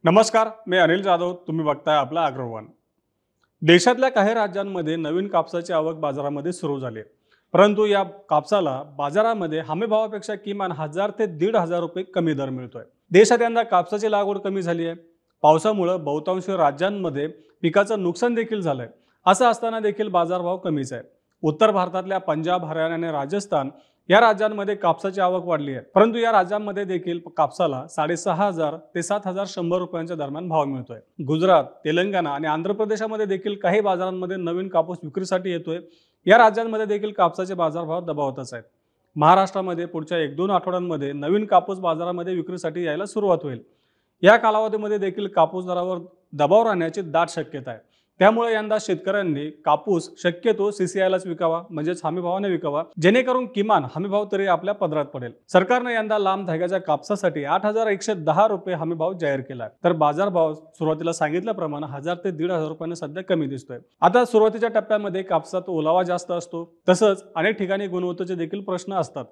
नमस्कार, मी अनिल जाधव. तुम्ही बघताय आपला अग्रवन. देशातल्या काही राज्यांमध्ये नवीन कापसाची आवक बाजारामध्ये सुरू झाली आहे. परंतु या कापसाला बाजारामध्ये हमीभावापेक्षा किमान 1000 ते 1500 रुपये कमी दर मिळतोय. देशात यंदा कापसाची लागवड कमी झाली आहे. पावसामुळे बहुतांश राज्यांमध्ये पिकाचं नुकसान देखील झालंय. असं असताना देखील बाजारभाव कमीच आहे. उत्तर भारतातल्या पंजाब, हरियाणा आणि राजस्थान या राज्यांमध्ये कापसाची आवक वाढली आहे. परंतु या राज्यांमध्ये देखील कापसाला 6500 ते 7100 रुपयांच्या दरम्यान भाव मिळतोय. गुजरात, तेलंगणा आणि आंध्र प्रदेशामध्ये देखील काही बाजारांमध्ये नवीन कापूस विक्रीसाठी येतोय. या राज्यांमध्ये देखील कापसाचे बाजारभाव दबावतच आहेत. महाराष्ट्रामध्ये पुढच्या 1-2 आठवड्यांमध्ये नवीन कापूस बाजारामध्ये विक्रीसाठी यायला सुरुवात होईल. या कालावधीमध्ये देखील कापूस दरावर दबाव राहण्याची दाट शक्यता आहे. त्यामुळे यंदा शेतकऱ्यांनी कापूस शक्यतो सीसीआयलाच विकावा, म्हणजेच हमीभावाने विकावा, जेणेकरून किमान हमीभाव तरी आपल्या पदरात पडेल. सरकारने यंदा लांब धाग्याच्या कापसासाठी 8110 रुपये हमीभाव जाहीर केला, तर बाजारभाव सुरुवातीला सांगितल्याप्रमाणे 1000 ते 1500 रुपयांनी सध्या कमी दिसतोय. आता सुरुवातीच्या टप्प्यामध्ये कापसात ओलावा जास्त असतो, तसंच अनेक ठिकाणी गुणवत्तेचे देखील प्रश्न असतात.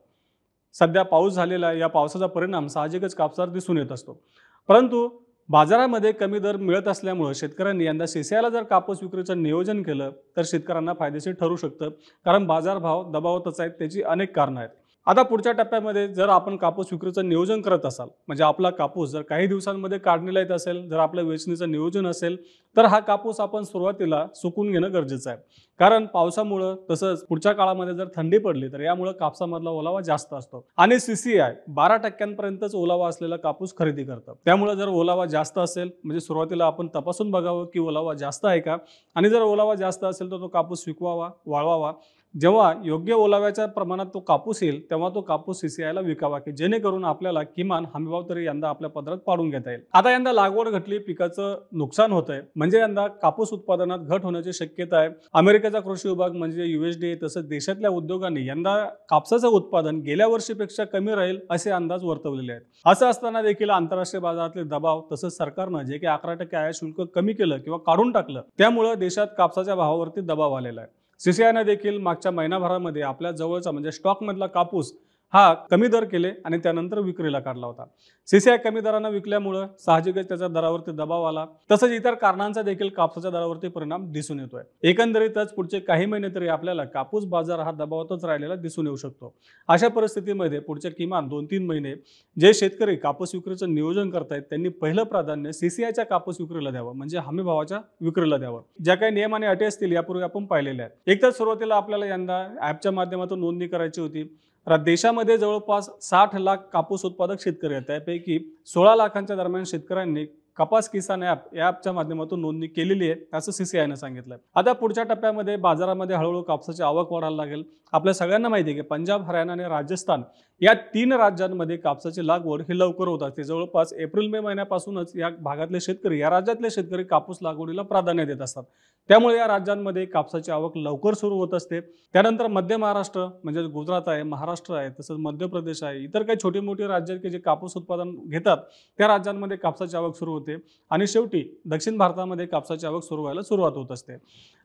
सध्या पाऊस झालेला, या पावसाचा परिणाम साहजिकच कापसावर दिसून येत असतो. परंतु बाजारामध्ये कमी दर मिळत असल्यामुळे शेतकऱ्यांनी यंदा सीसीआयला जर कापूस विक्रीचं नियोजन केलं तर शेतकऱ्यांना फायदेशीर ठरू शकतं, कारण बाजारभाव दबावतच आहेत. त्याची अनेक कारणं आहेत. आता पुढच्या टप्प्यामध्ये जर आपण कापूस विक्रीचं नियोजन करत असाल, म्हणजे आपला कापूस जर काही दिवसांमध्ये काढणीला येत असेल, जर आपल्या वेचणीचं नियोजन असेल, तर हा कापूस आपण सुरुवातीला सुकून घेणं गरजेचं आहे. कारण पावसामुळे तसंच पुढच्या काळामध्ये जर थंडी पडली तर यामुळे कापसामधला ओलावा जास्त असतो आणि सीसीआय 12% ओलावा असलेला कापूस खरेदी करतं. त्यामुळे जर ओलावा जास्त असेल, म्हणजे सुरुवातीला आपण तपासून बघावं की ओलावा जास्त आहे का, आणि जर ओलावा जास्त असेल तर तो कापूस विकवावा, वाळवावा. जेव्हा योग्य ओलाव्याच्या प्रमाणात तो कापूस येईल तेव्हा तो कापूस सीसीआयला विकावा, की जेणेकरून आपल्याला किमान हमीभाव तरी यंदा आपल्या पदरात पाडून घेता येईल. आता यंदा लागवड घटली, पिकाचं नुकसान होत आहे, म्हणजे यंदा कापूस उत्पादनात घट होण्याची शक्यता आहे. अमेरिकेचा कृषी विभाग म्हणजे USDA तसंच देशातल्या उद्योगांनी यंदा कापसाचं उत्पादन गेल्या वर्षीपेक्षा कमी राहील असे अंदाज वर्तवलेले आहेत. असं असताना देखील आंतरराष्ट्रीय बाजारातले दबाव तसंच सरकारनं जे काही 11% आयात शुल्क कमी केलं किंवा काढून टाकलं, त्यामुळे देशात कापसाच्या भावावरती दबाव आलेला आहे. सीसीआयने देखील मागच्या महिनाभरामध्ये आपल्या जवळचा म्हणजे स्टॉकमधला कापूस हा कमी दर केले आणि त्यानंतर विक्रीला काढला होता. सीसीआय कमी दरानं विकल्यामुळे साहजिकच त्याच्या दरावरती दबाव आला. तसंच इतर कारणांचा देखील कापसाच्या दरावरती परिणाम दिसून येतोय. एकंदरीतच पुढचे काही महिने तरी आपल्याला कापूस बाजार हा दबावातच राहिलेला दिसून येऊ शकतो. अशा परिस्थितीमध्ये पुढचे किमान 2-3 महिने जे शेतकरी कापूस विक्रीचं नियोजन करतायत त्यांनी पहिलं प्राधान्य सीसीआयच्या कापूस विक्रीला द्यावं, म्हणजे हमीभावाच्या विक्रीला द्यावं. ज्या काही नियम आणि अटी असतील यापूर्वी आपण पाहिलेल्या आहेत. एकतर सुरुवातीला आपल्याला यंदा ॲपच्या माध्यमातून नोंदणी करायची होती. देशामध्ये जवळपास 60 लाख कापूस उत्पादक शेतकरी आहेत. त्यापैकी 16 लाखांच्या दरम्यान शेतकऱ्यांनी कपास किसान या ॲपच्या माध्यमातून नोंदणी केलेली आहे, असं सीसीआयनं सांगितलं. आता पुढच्या टप्प्यामध्ये बाजारामध्ये हळूहळू कापसाची आवक वाढायला लागेल. आपल्या सगळ्यांना माहिती आहे की पंजाब, हरियाणा आणि राजस्थान या 3 राज्यांमध्ये कापसाची लागवड ही लवकर होत असते. जवळपास एप्रिल-मे महिन्यापासूनच या भागातले शेतकरी, या राज्यातले शेतकरी कापूस लागवडीला प्राधान्य देत असतात. त्यामुळे या राज्यांमध्ये कापसाची आवक लवकर सुरू होत असते. त्यानंतर मध्य महाराष्ट्र म्हणजे गुजरात आहे, महाराष्ट्र आहे, तसंच मध्य प्रदेश आहे, इतर काही छोटी मोठी राज्य की जे कापूस उत्पादन घेतात त्या राज्यांमध्ये कापसाची आवक सुरू होते आणि शेवटी दक्षिण भारतामध्ये कापसाची आवक सुरू व्हायला सुरुवात होत असते.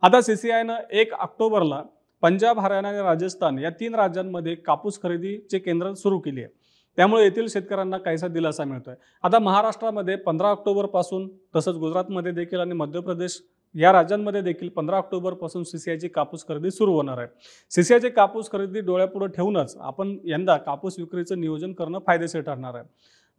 आता सीसीआयनं 1 ऑक्टोबरला पंजाब, हरियाणा आणि राजस्थान या 3 राज्यांमध्ये कापूस खरेदीचे केंद्र सुरू केली आहे. त्यामुळे येथील शेतकऱ्यांना काहीसा दिलासा मिळतोय. आता महाराष्ट्रामध्ये 15 ऑक्टोबर पासून, तसंच गुजरातमध्ये देखील आणि मध्य प्रदेश या राज्यांमध्ये देखील 15 ऑक्टोबर पासून सीसीआयची कापूस खरेदी सुरू होणार आहे. सीसीआयची कापूस खरेदी डोळ्यापुढे ठेवूनच आपण यंदा कापूस विक्रीचं नियोजन करणं फायदेशीर ठरणार आहे.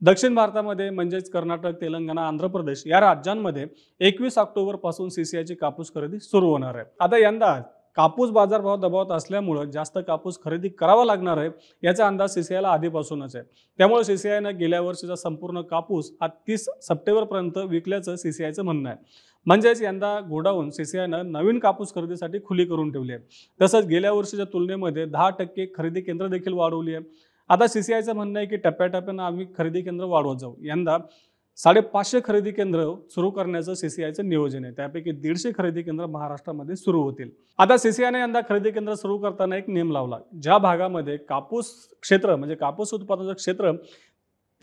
दक्षिण भारतामध्ये म्हणजेच कर्नाटक, तेलंगणा, आंध्र प्रदेश या राज्यांमध्ये 21 ऑक्टोबर पासून सीसीआयची कापूस खरेदी सुरू होणार आहे. आता यंदा कापूस बाजारभाव दबावत असल्यामुळे जास्त कापूस खरेदी करावा लागणार आहे याचा अंदाज सीसीआयला आधीपासूनच आहे. त्यामुळे सीसीआयनं गेल्या वर्षीचा संपूर्ण कापूस हा 30 सप्टेंबरपर्यंत विकल्याचं सीसीआयचं म्हणणं आहे. म्हणजेच यंदा गोडाऊन सीसीआयनं नवीन कापूस खरेदीसाठी खुली करून ठेवली आहे. तसंच गेल्या वर्षीच्या तुलनेमध्ये 10% खरेदी केंद्र देखील वाढवली आहे. आता सीसीआयचं म्हणणं आहे की टप्प्याटप्प्यानं आम्ही खरेदी केंद्र वाढवत जाऊ. यंदा 550 खरेदी केंद्र सुरू करण्याचं सीसीआयचं नियोजन आहे. त्यापैकी 150 खरेदी केंद्र महाराष्ट्रामध्ये सुरू होतील. आता सीसीआयने यंदा खरेदी केंद्र सुरू करताना एक नियम लावला. ज्या भागामध्ये कापूस क्षेत्र म्हणजे कापूस उत्पादनाचं क्षेत्र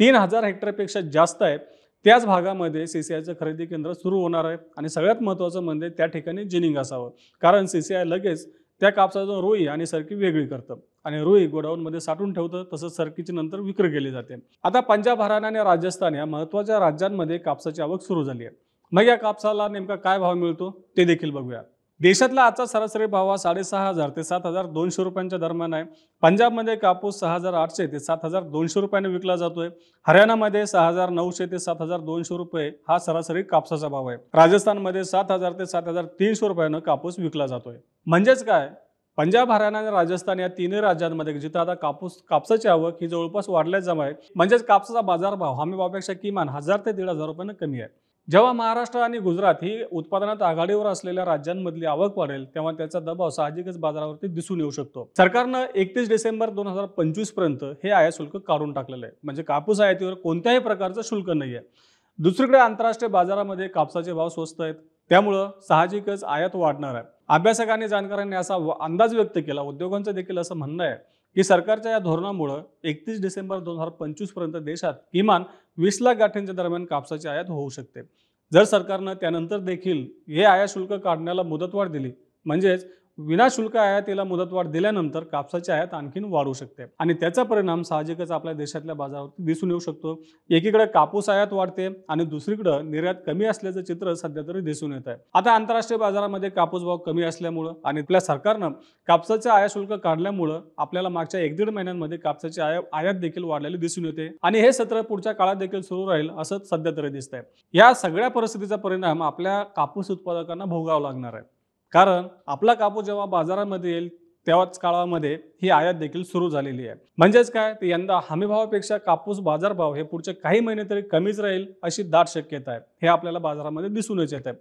3000 हेक्टरपेक्षा जास्त आहे त्याच भागामध्ये सीसीआयचं खरेदी केंद्र सुरू होणार आहे. आणि सगळ्यात महत्त्वाचं म्हणजे त्या ठिकाणी जिनिंग असावं, कारण सीसीआय लगेच त्या कापसाचं रोई आणि सरकी वेगळी करतं. आणि रुई गोडाऊनमध्ये साठवून ठेवतं, तसंच सरकीची नंतर विक्री केली जाते. आता पंजाब, हरियाणा आणि राजस्थान या महत्त्वाच्या राज्यांमध्ये कापसाची आवक सुरू झाली आहे. मग या कापसाला नेमका काय भाव मिळतो ते देखील बघूया. देशातला आजचा सरासरी भाव हा 6,500 ते 7,200 रुपयांच्या दरम्यान आहे. पंजाबमध्ये कापूस 6,800 ते 7,200 रुपयाने विकला जातोय. हरियाणामध्ये 6,900 ते 7,200 रुपये हा सरासरी कापसाचा भाव आहे. राजस्थानमध्ये 7,000 ते 7,300 रुपयानं कापूस विकला जातोय. म्हणजेच काय, पंजाब, हरियाणा आणि राजस्थान या तिन्ही राज्यांमध्ये जिथं आता कापसाची आवक ही जवळपास वाढल्याच जमा आहे. म्हणजेच कापसाचा बाजारभाव हमी भावापेक्षा किमान 1,000 ते 1,500 रुपयानं कमी आहे. जेव्हा महाराष्ट्र आणि गुजरात ही उत्पादनात आघाडीवर असलेल्या राज्यांमधली आवक वाढेल, तेव्हा त्याचा दबाव साहजिकच बाजारावरती दिसून येऊ शकतो. सरकारनं 31 डिसेंबर 2025 पर्यंत हे आयात शुल्क काढून टाकलेलं आहे. म्हणजे कापूस आयातीवर कोणत्याही प्रकारचं शुल्क नाहीये. दुसरीकडे आंतरराष्ट्रीय बाजारामध्ये कापसाचे भाव स्वस्त आहेत, त्यामुळं साहजिकच आयात वाढणार आहे. अभ्यासकांनी, जाणकारांनी असा अंदाज व्यक्त केला, उद्योगांचं देखील असं म्हणणं आहे की सरकारच्या या धोरणामुळे 31 डिसेंबर 2025 पर्यंत देशात किमान 20 लाख गाठ्यांच्या दरम्यान कापसाची आयात होऊ शकते. जर सरकारनं त्यानंतर देखील हे आयात शुल्क काढण्याला मुदतवाढ दिली, म्हणजेच विनाशुल्क आयातीला मुदतवाढ दिल्यानंतर कापसाची आयात आणखीन वाढू शकते आणि त्याचा परिणाम साहजिकच आपल्या देशातल्या बाजारावरती दिसून येऊ शकतो. एकीकडे कापूस आयात वाढते आणि दुसरीकडे निर्यात कमी असल्याचं चित्र सध्या तरी दिसून येत आहे. आता आंतरराष्ट्रीय बाजारामध्ये कापूस भाव कमी असल्यामुळं आणि आपल्या सरकारनं कापसाचे आयात शुल्क काढल्यामुळं आपल्याला मागच्या 1-1.5 महिन्यांमध्ये कापसाची आयात देखील वाढलेली दिसून येते आणि हे सत्र पुढच्या काळात देखील सुरू राहील असं सध्या तरी दिसतंय. या सगळ्या परिस्थितीचा परिणाम आपल्या कापूस उत्पादकांना भोगावा लागणार आहे. कारण आपला कापूस जेव्हा बाजारामध्ये येईल त्याच काळामध्ये ही आयात देखील सुरू झालेली आहे. म्हणजेच काय, ते यंदा हमीभावापेक्षा कापूस बाजारभाव हे पुढचे काही महिने तरी कमीच राहील अशी दाट शक्यता आहे. हे आपल्याला बाजारामध्ये दिसूनच येत आहे.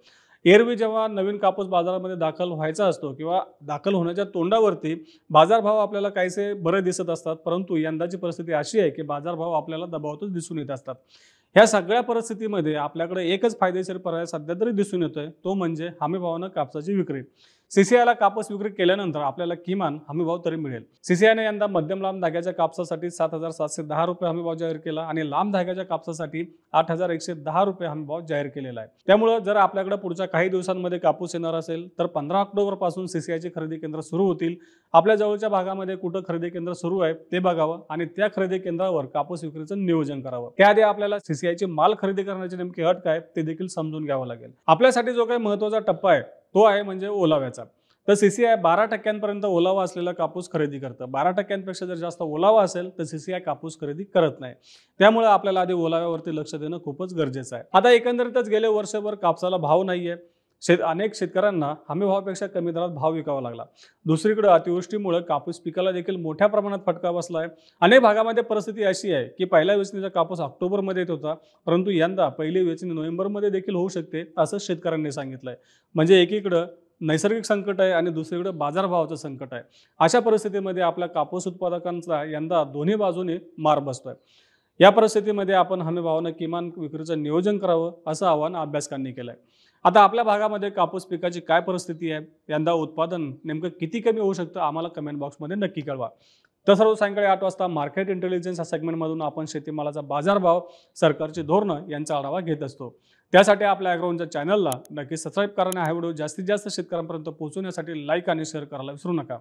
एरवी जेव्हा नवीन कापूस बाजारामध्ये दाखल व्हायचा असतो किंवा दाखल होण्याच्या तोंडावरती बाजारभाव आपल्याला काहीसे बरे दिसत असतात, परंतु यंदाची परिस्थिती अशी आहे की बाजारभाव आपल्याला दबावातच दिसून येत असतात. ह्या सगळ्या परिस्थितीमध्ये आपल्याकडे एकच फायदेशीर पर्याय सध्या तरी दिसून येतोय, तो म्हणजे हमीभावानं कापसाची विक्री. सीसीआयला कापूस विक्री केल्यानंतर आपल्याला किमान हमीभाव तरी मिळेल. सीसीआयने यंदा मध्यम लांब धाग्याच्या कापसासाठी 7,710 रुपये हमीभाव जाहीर केला आणि लांब धाग्याच्या कापसासाठी 8,110 रुपये हमीभाव जाहीर केलेला आहे. त्यामुळे जर आपल्याकडे पुढच्या काही दिवसांमध्ये कापूस येणार असेल तर 15 ऑक्टोबर पासून सीसीआयची खरेदी केंद्र सुरू होतील. आपल्या जवळच्या भागामध्ये कुठं खरेदी केंद्र सुरू आहे ते बघावं आणि त्या खरेदी केंद्रावर कापूस विक्रीचं नियोजन करावं. त्याआधी आपल्याला सीसीआयची माल खरेदी करण्याची नेमकी अट काय ते देखील समजून घ्यावं लागेल. आपल्यासाठी जो काही महत्त्वाचा टप्पा आहे तो आहे म्हणजे ओलाव्याचा. तर सीसीआय 12% ओलावा असलेला कापूस खरेदी करतं. 12% जर जास्त ओलावा असेल तर सीसीआय कापूस खरेदी करत नाही. त्यामुळे आपल्याला आधी ओलाव्यावरती लक्ष देणं खूपच गरजेचं आहे. आता एकंदरीतच गेले वर्षभर कापसाला भाव नाहीये. अनेक शेतकऱ्यांना हमीभावापेक्षा कमी दरात भाव विकावा लागला. दुसरीकडे अतिवृष्टीमुळे कापूस पिकाला देखील मोठ्या प्रमाणात फटका बसला आहे. अनेक भागामध्ये परिस्थिती अशी आहे की पहिल्या वेचणीचा कापूस ऑक्टोबरमध्ये येत होता, परंतु यंदा पहिली वेचणी नोव्हेंबरमध्ये देखील होऊ शकते असं शेतकऱ्यांनी सांगितलंय. म्हणजे एकीकडं नैसर्गिक संकट आहे आणि दुसरीकडे बाजारभावाचं संकट आहे. अशा परिस्थितीमध्ये आपल्या कापूस उत्पादकांचा यंदा दोन्ही बाजूने मार बसतोय. या परिस्थितीमध्ये आपण हमीभावानं किमान विक्रीचं नियोजन करावं असं आवाहन अभ्यासकांनी केलंय. आता आपल्या भागामध्ये कापूस पिकाची काय परिस्थिती आहे, यंदा उत्पादन नेमकं किती कमी होऊ शकतं, आम्हाला कमेंट बॉक्समध्ये नक्की कळवा. तर रोज सायंकाळी 8 वाजता मार्केट इंटेलिजन्स या सेगमेंटमधून आपण शेतीमालाचा बाजारभाव, सरकारची धोरणं यांचा आढावा घेत असतो. त्यासाठी आपल्या ॲग्रोवनच्या चॅनलला नक्की सबस्क्राईब करा आणि हा व्हिडिओ जास्तीत जास्त शेतकऱ्यांपर्यंत पोहोचवण्यासाठी लाईक आणि शेअर करायला विसरू नका.